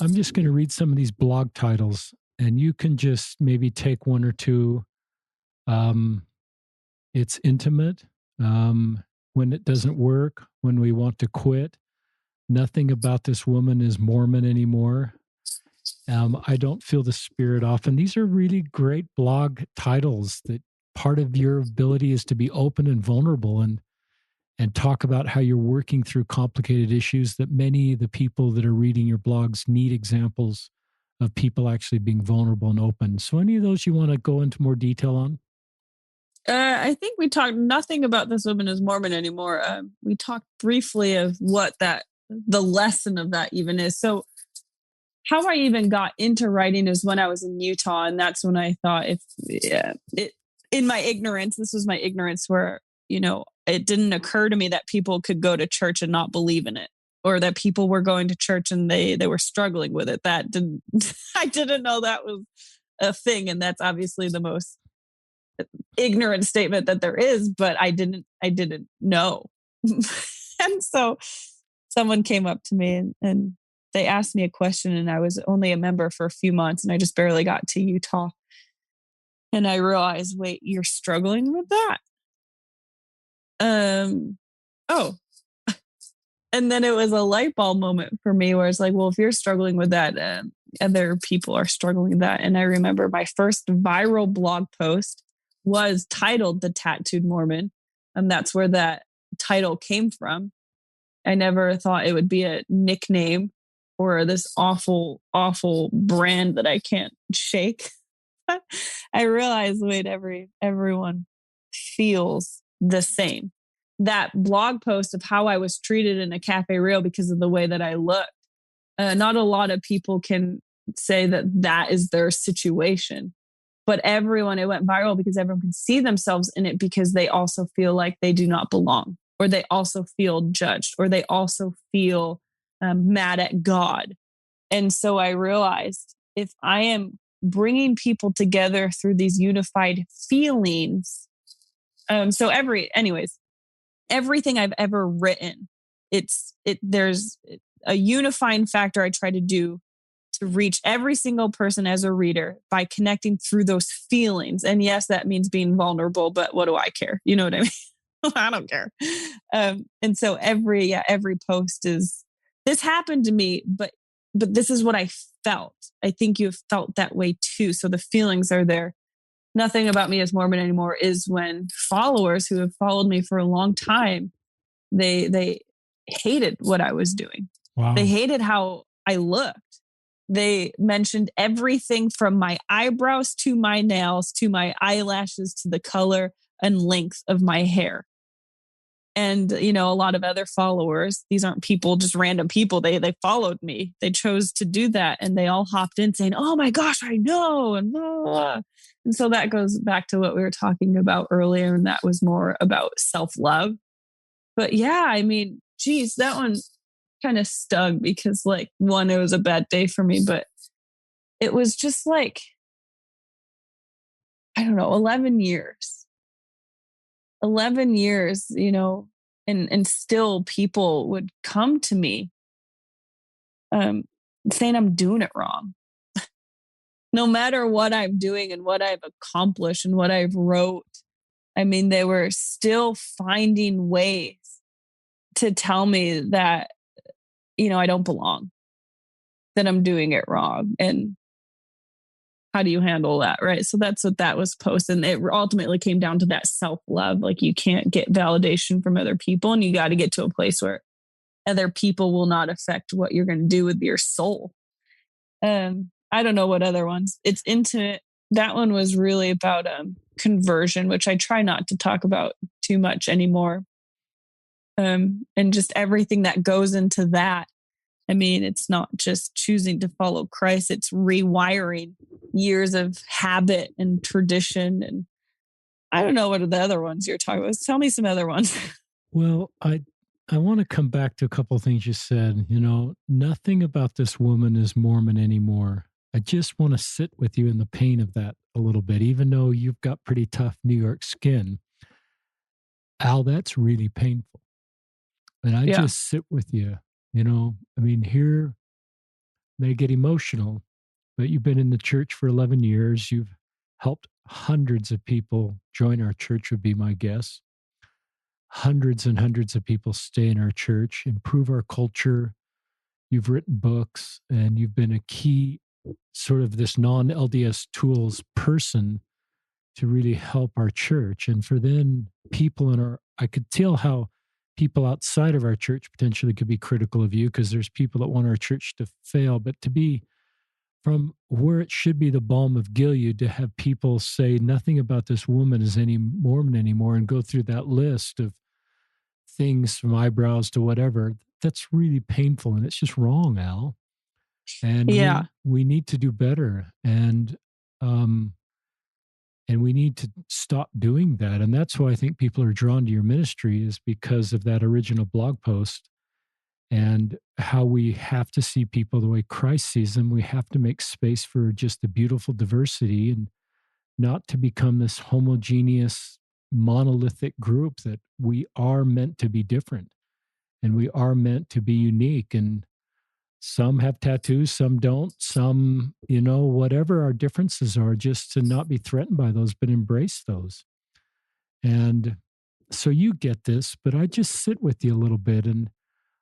I'm just going to read some of these blog titles, and you can just maybe take one or two. It's intimate. When it doesn't work, when we want to quit. Nothing about this woman is Mormon anymore. I don't feel the Spirit often. These are really great blog titles that part of your ability is to be open and vulnerable and talk about how you're working through complicated issues, that many of the people that are reading your blogs need examples of people actually being vulnerable and open. So any of those you want to go into more detail on? I think we talked nothing about this woman as Mormon anymore. We talked briefly of what the lesson of that even is. So how I even got into writing is when I was in Utah. And that's when I thought in my ignorance, this was my ignorance where, it didn't occur to me that people could go to church and not believe in it, or that people were going to church and they were struggling with it. I didn't know that was a thing. And that's obviously the most ignorant statement that there is, but I didn't know. And so someone came up to me and they asked me a question, and I was only a member for a few months, and I just barely got to Utah. And I realized, wait, you're struggling with that? Oh. And then it was a light bulb moment for me where it's like, well, if you're struggling with that, other people are struggling with that. And I remember my first viral blog post was titled The Tattooed Mormon. And that's where that title came from. I never thought it would be a nickname or this awful, awful brand that I can't shake. I realized, wait, everyone feels the same. That blog post of how I was treated in a Cafe Rio because of the way that I looked. Not a lot of people can say that is their situation, but it went viral because everyone can see themselves in it, because they also feel like they do not belong, or they also feel judged, or they also feel mad at God. And so I realized, if I am bringing people together through these unified feelings, everything I've ever written, there's a unifying factor I try to do to reach every single person as a reader by connecting through those feelings. And yes, that means being vulnerable, but what do I care? You know what I mean? I don't care. And so every post is, this happened to me, but this is what I felt. I think you have felt that way too. So the feelings are there. Nothing about me as Mormon anymore is when followers who have followed me for a long time, they hated what I was doing. Wow. They hated how I looked. They mentioned everything from my eyebrows to my nails to my eyelashes to the color and length of my hair. And, a lot of other followers, these aren't people, just random people. They followed me. They chose to do that. And they all hopped in saying, oh my gosh, I know. And blah, blah, blah. And so that goes back to what we were talking about earlier. And that was more about self-love. But yeah, I mean, geez, that one kind of stung because one, it was a bad day for me, but it was just I don't know, 11 years, and still people would come to me saying I'm doing it wrong. No matter what I'm doing and what I've accomplished and what I've wrote, I mean, they were still finding ways to tell me that, I don't belong, that I'm doing it wrong. And how do you handle that? Right. So that's what that was posted. And it ultimately came down to that self-love. You can't get validation from other people, and you got to get to a place where other people will not affect what you're going to do with your soul. I don't know what other ones. It's intimate. That one was really about conversion, which I try not to talk about too much anymore. And just everything that goes into that. I mean, it's not just choosing to follow Christ. It's rewiring years of habit and tradition. And I don't know what are the other ones you're talking about. Tell me some other ones. Well, I want to come back to a couple of things you said. Nothing about this woman is Mormon anymore. I just want to sit with you in the pain of that a little bit, even though you've got pretty tough New York skin. Al, that's really painful. And I just sit with you. I mean, here may get emotional, but you've been in the church for 11 years. You've helped hundreds of people join our church, would be my guess. Hundreds and hundreds of people stay in our church, improve our culture. You've written books, and you've been a key sort of this non-LDS tools person to really help our church. And for then people I could tell how people outside of our church potentially could be critical of you, because there's people that want our church to fail, but to be from where it should be the balm of Gilead, to have people say nothing about this woman is any Mormon anymore and go through that list of things from eyebrows to whatever, that's really painful. And it's just wrong, Al. And we need to do better. And we need to stop doing that. And that's why I think people are drawn to your ministry, is because of that original blog post and how we have to see people the way Christ sees them. We have to make space for just the beautiful diversity and not to become this homogeneous, monolithic group, that we are meant to be different and we are meant to be unique. And some have tattoos, some don't, some, whatever our differences are, just to not be threatened by those, but embrace those. And so you get this, but I just sit with you a little bit. And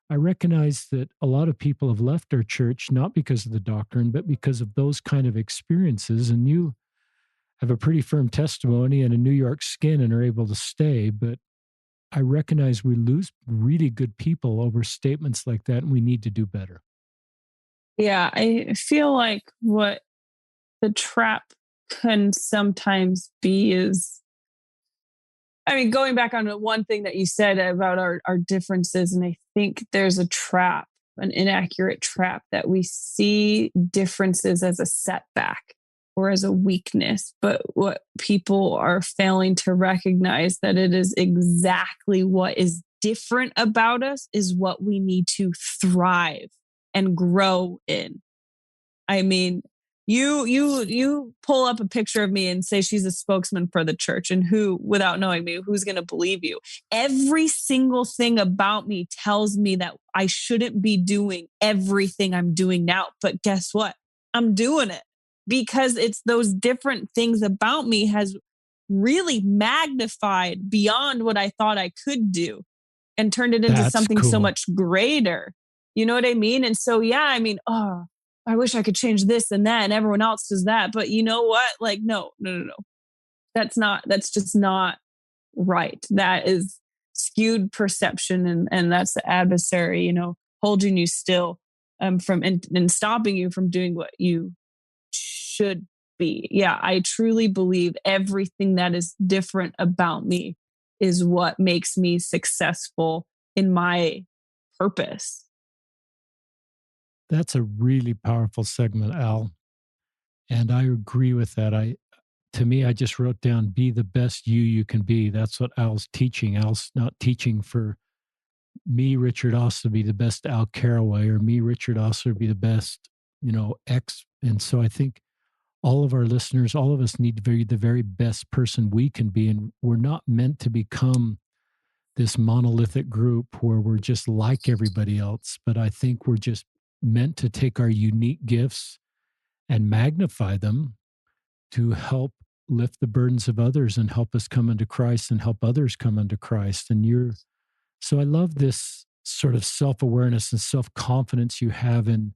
I recognize that a lot of people have left our church, not because of the doctrine, but because of those kind of experiences. And you have a pretty firm testimony and a New York skin and are able to stay. But I recognize we lose really good people over statements like that, and we need to do better. Yeah, I feel like what the trap can sometimes be is, going back on one thing that you said about our differences, and I think there's a trap, an inaccurate trap, that we see differences as a setback or as a weakness. But what people are failing to recognize, that it is exactly what is different about us is what we need to thrive and grow in. I mean, you pull up a picture of me and say she's a spokesman for the church, and who, without knowing me, who's going to believe you? Every single thing about me tells me that I shouldn't be doing everything I'm doing now. But guess what? I'm doing it because it's those different things about me has really magnified beyond what I thought I could do and turned it into something so much greater. You know what I mean? And so, I wish I could change this and that, and everyone else does that. But you know what? No. That's just not right. That is skewed perception. And that's the adversary, holding you still from and stopping you from doing what you should be. Yeah, I truly believe everything that is different about me is what makes me successful in my purpose. That's a really powerful segment, Al. And I agree with that. To me, I just wrote down, be the best you can be. That's what Al's teaching. Al's not teaching for me, Richard Osler, be the best Al Carraway, or me, Richard Osler, be the best, X. And so I think all of our listeners, all of us need to be the very best person we can be. And we're not meant to become this monolithic group where we're just like everybody else. But I think we're just meant to take our unique gifts and magnify them to help lift the burdens of others and help us come unto Christ and help others come unto Christ. So I love this sort of self-awareness and self-confidence you have in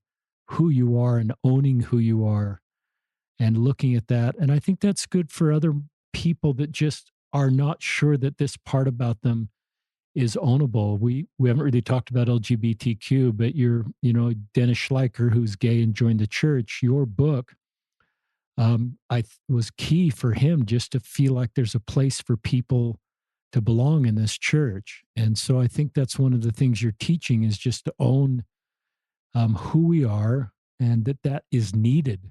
who you are and owning who you are and looking at that. And I think that's good for other people that just are not sure that this part about them is ownable. We haven't really talked about LGBTQ, but Dennis Schleicher, who's gay and joined the church, your book, was key for him just to feel like there's a place for people to belong in this church. And so I think that's one of the things you're teaching is just to own who we are, and that is needed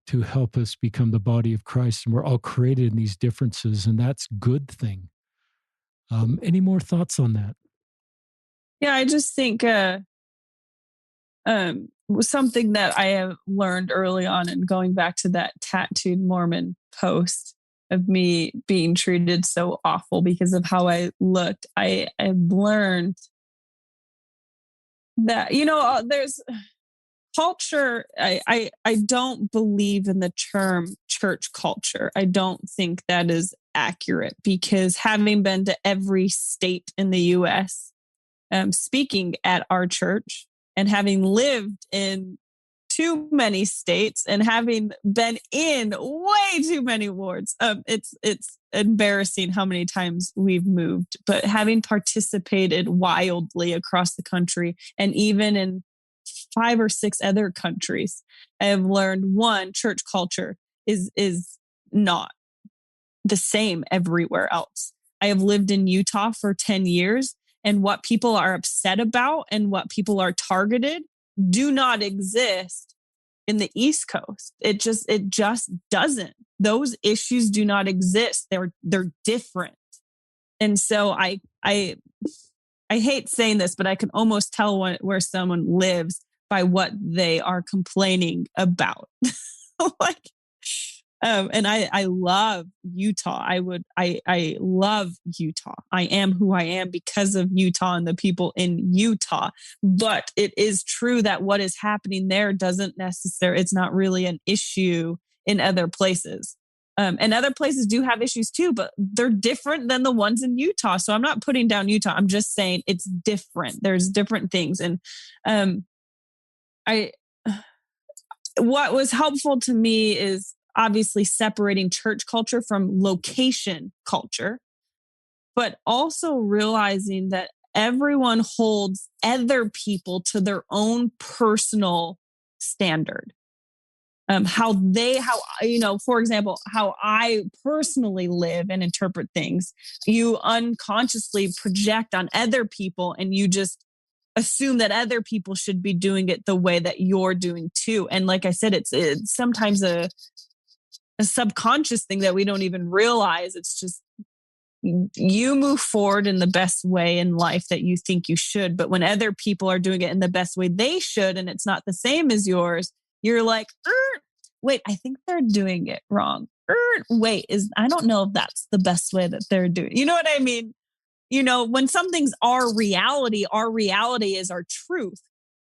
to help us become the body of Christ. And we're all created in these differences, and that's a good thing. Any more thoughts on that? Yeah, I just think something that I have learned early on, and going back to that tattooed Mormon post of me being treated so awful because of how I looked, I learned that, there's culture. I don't believe in the term church culture. I don't think that is accurate, because having been to every state in the U.S., speaking at our church, and having lived in too many states and having been in way too many wards, it's embarrassing how many times we've moved. But having participated wildly across the country, and even in 5 or 6 other countries, I have learned, one, church culture is not the same everywhere else. I have lived in Utah for 10 years, and what people are upset about and what people are targeted do not exist in the East Coast. It just doesn't. Those issues do not exist. They're different. And so I hate saying this, but I can almost tell where someone lives by what they are complaining about. And I love Utah. I love Utah. I am who I am because of Utah and the people in Utah. But it is true that what is happening there it's not really an issue in other places. And other places do have issues too, but they're different than the ones in Utah. So I'm not putting down Utah. I'm just saying it's different. There's different things. And what was helpful to me is obviously separating church culture from location culture, but also realizing that everyone holds other people to their own personal standard. For example, how I personally live and interpret things, you unconsciously project on other people, and you just assume that other people should be doing it the way that you're doing too. And like I said, it's sometimes a subconscious thing that we don't even realize. It's just, you move forward in the best way in life that you think you should. But when other people are doing it in the best way they should, and it's not the same as yours, you're like, wait, I think they're doing it wrong. I don't know if that's the best way that they're doing. You know what I mean? When something's our reality is our truth,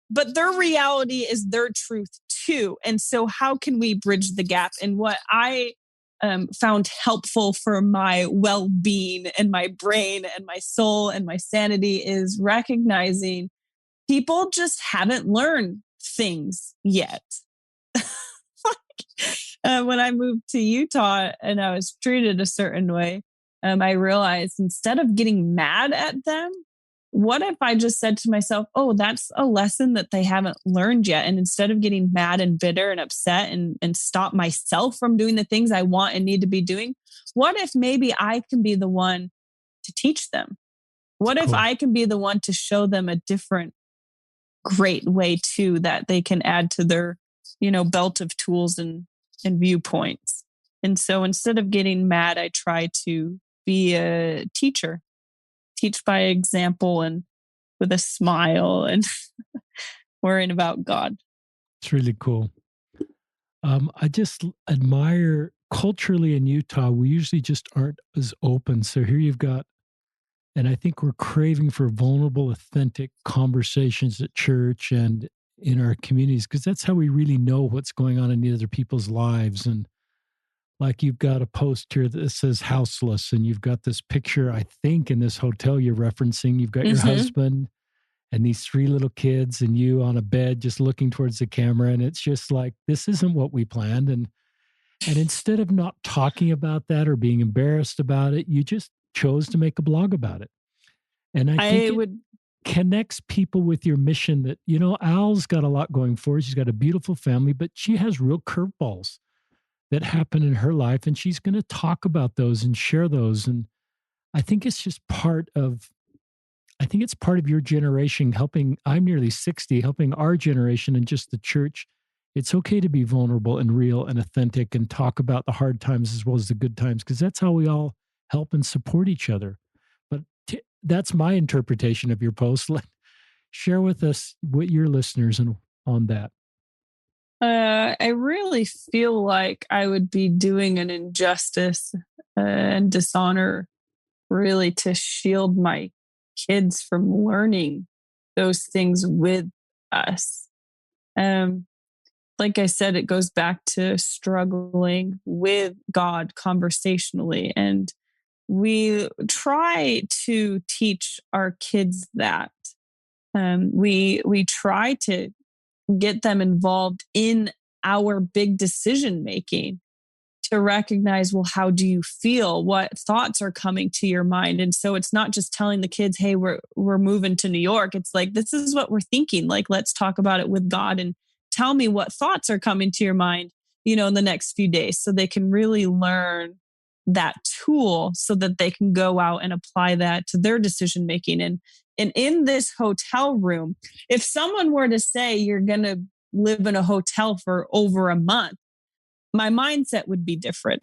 but their reality is their truth too. And so how can we bridge the gap? And what I found helpful for my well-being and my brain and my soul and my sanity is recognizing people just haven't learned things yet. When I moved to Utah and I was treated a certain way, I realized instead of getting mad at them, what if I just said to myself, oh, that's a lesson that they haven't learned yet. And instead of getting mad and bitter and upset and stop myself from doing the things I want and need to be doing, what if maybe I can be the one to teach them? What if I can be the one to show them a different great way too, that they can add to their, belt of tools and viewpoints? And so instead of getting mad, I try to be a teacher, teach by example and with a smile and worrying about God. It's really cool. I just admire culturally in Utah, we usually just aren't as open. So here you've got, and I think we're craving for vulnerable, authentic conversations at church and in our communities, because that's how we really know what's going on in other people's lives. And like you've got a post here that says houseless, and you've got this picture, I think, in this hotel you're referencing. You've got your husband and these 3 little kids and you on a bed just looking towards the camera. And it's just like, this isn't what we planned. And instead of not talking about that or being embarrassed about it, you just chose to make a blog about it. And I think it connects people with your mission that, Al's got a lot going for her. She's got a beautiful family, but she has real curveballs that happen in her life. And she's going to talk about those and share those. And I think it's just part of your generation helping. I'm nearly 60, helping our generation and just the church. It's okay to be vulnerable and real and authentic and talk about the hard times as well as the good times, because that's how we all help and support each other. But that's my interpretation of your post. Share with us what your listeners on that. I really feel like I would be doing an injustice and dishonor really to shield my kids from learning those things with us. Like I said, it goes back to struggling with God conversationally. And we try to teach our kids that. We try to get them involved in our big decision making, to recognize, well, how do you feel? What thoughts are coming to your mind? And so it's not just telling the kids, hey, we're moving to New York. It's like, this is what we're thinking. Like, let's talk about it with God and tell me what thoughts are coming to your mind, in the next few days, so they can really learn that tool so that they can go out and apply that to their decision making. And in this hotel room, if someone were to say you're going to live in a hotel for over a month, my mindset would be different.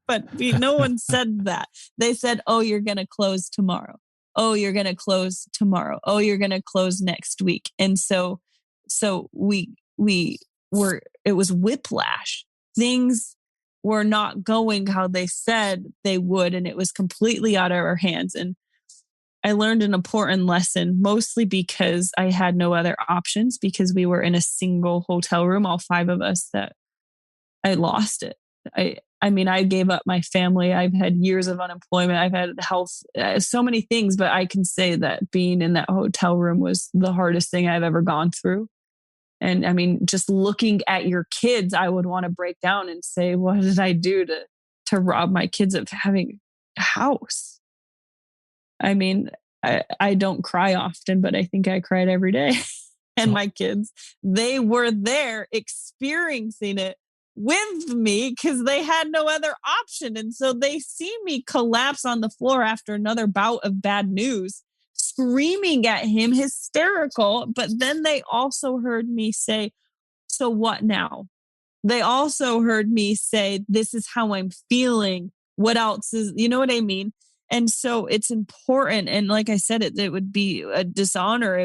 But no one said that. They said, oh, you're going to close tomorrow. Oh, you're going to close tomorrow. Oh, you're going to close next week. And so it was whiplash. Things were not going how they said they would, and it was completely out of our hands. And I learned an important lesson, mostly because I had no other options, because we were in a single hotel room, all 5 of us, that I lost it. I mean, I gave up my family. I've had years of unemployment. I've had health, so many things, but I can say that being in that hotel room was the hardest thing I've ever gone through. And I mean, just looking at your kids, I would want to break down and say, what did I do to rob my kids of having a house? I mean, I don't cry often, but I think I cried every day. And my kids, they were there experiencing it with me because they had no other option. And so they see me collapse on the floor after another bout of bad news, screaming at him, hysterical. But then they also heard me say, so what now? They also heard me say, this is how I'm feeling. What else is, you know what I mean? And so it's important. And like I said, it would be a dishonor.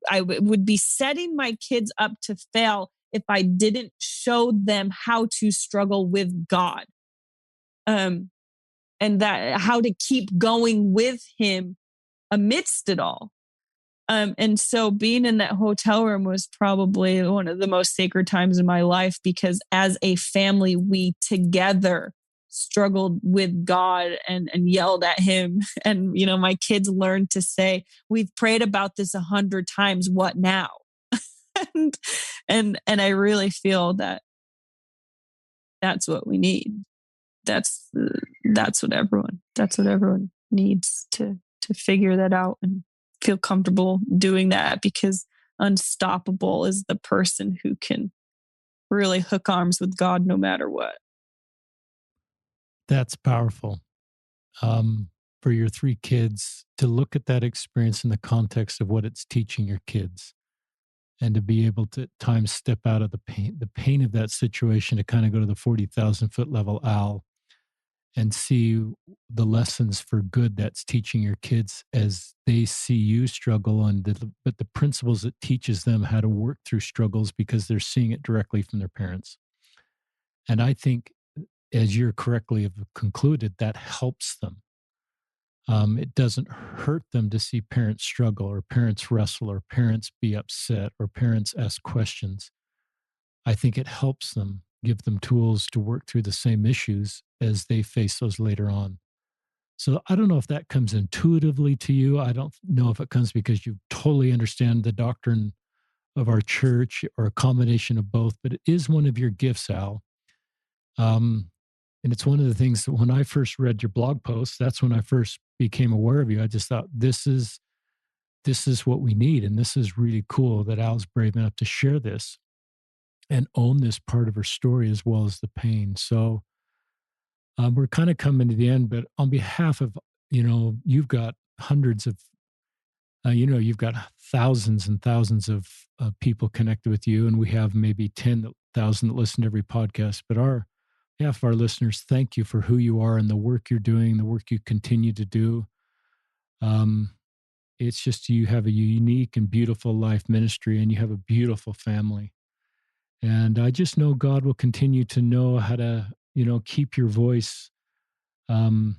I would be setting my kids up to fail if I didn't show them how to struggle with God, and that how to keep going with Him amidst it all. And so being in that hotel room was probably one of the most sacred times in my life, because as a family, we together struggled with God and yelled at Him. And, you know, my kids learned to say, we've prayed about this 100 times. What now? and I really feel that that's what we need. That's what everyone needs to figure that out. And feel comfortable doing that, because unstoppable is the person who can really hook arms with God no matter what. That's powerful. For your 3 kids to look at that experience in the context of what it's teaching your kids, and to be able to at times step out of the pain of that situation, to kind of go to the 40,000 foot level, Al, and see the lessons for good that's teaching your kids as they see you struggle, but the principles it teaches them how to work through struggles because they're seeing it directly from their parents. And I think, as you're correctly have concluded, that helps them. It doesn't hurt them to see parents struggle, or parents wrestle, or parents be upset, or parents ask questions. I think it helps them, give them tools to work through the same issues as they face those later on. So I don't know if that comes intuitively to you. I don't know if it comes because you totally understand the doctrine of our church, or a combination of both, but it is one of your gifts, Al. And it's one of the things that when I first read your blog post, that's when I first became aware of you. I just thought, this is what we need. And this is really cool that Al's brave enough to share this and own this part of her story as well as the pain. So we're kind of coming to the end, but on behalf of, you've got hundreds of, you've got thousands and thousands of people connected with you, and we have maybe 10,000 that listen to every podcast. But behalf of our listeners, thank you for who you are and the work you're doing, the work you continue to do. It's just, you have a unique and beautiful life ministry, and you have a beautiful family. And I just know God will continue to know how to, keep your voice. I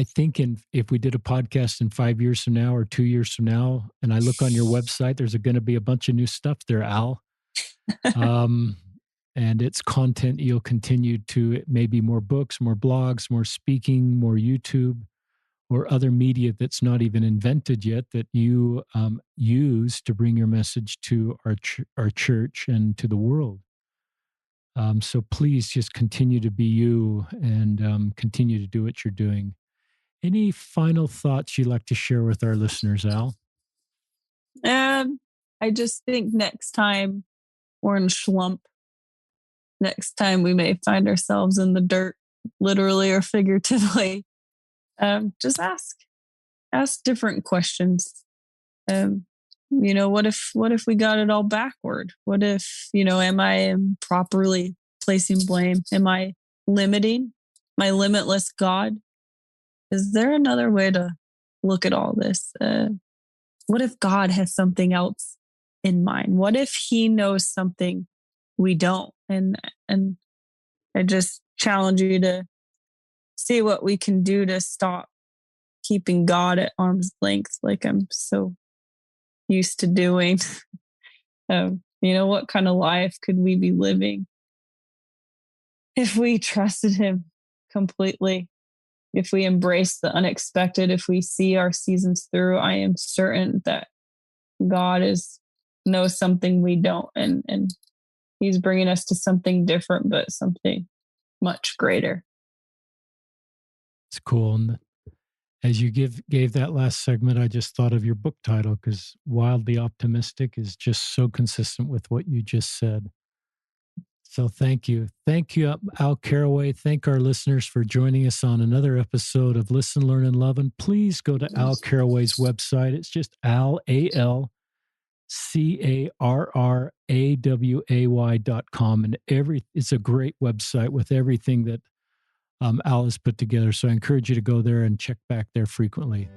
think if we did a podcast in 5 years from now or 2 years from now, and I look on your website, there's going to be a bunch of new stuff there, Al. And it's content you'll continue to, maybe more books, more blogs, more speaking, more YouTube, or other media that's not even invented yet, that you use to bring your message to our church and to the world. So please just continue to be you, and continue to do what you're doing. Any final thoughts you'd like to share with our listeners, Al? I just think next time we're in a slump, next time we may find ourselves in the dirt, literally or figuratively, just ask different questions. What if we got it all backward? What if, am I improperly placing blame? Am I limiting my limitless God? Is there another way to look at all this? What if God has something else in mind? What if he knows something we don't? And I just challenge you to see what we can do to stop keeping God at arm's length, like I'm so used to doing. What kind of life could we be living if we trusted him completely? If we embrace the unexpected, if we see our seasons through, I am certain that God knows something we don't, and he's bringing us to something different, but something much greater. It's cool. And as you gave that last segment, I just thought of your book title, because Wildly Optimistic is just so consistent with what you just said. So thank you. Thank you, Al Carraway. Thank our listeners for joining us on another episode of Listen, Learn, and Love. And please go to Al Carraway's website. It's just ALCarraway.com. And it's a great website with everything that Al has put together. So I encourage you to go there and check back there frequently.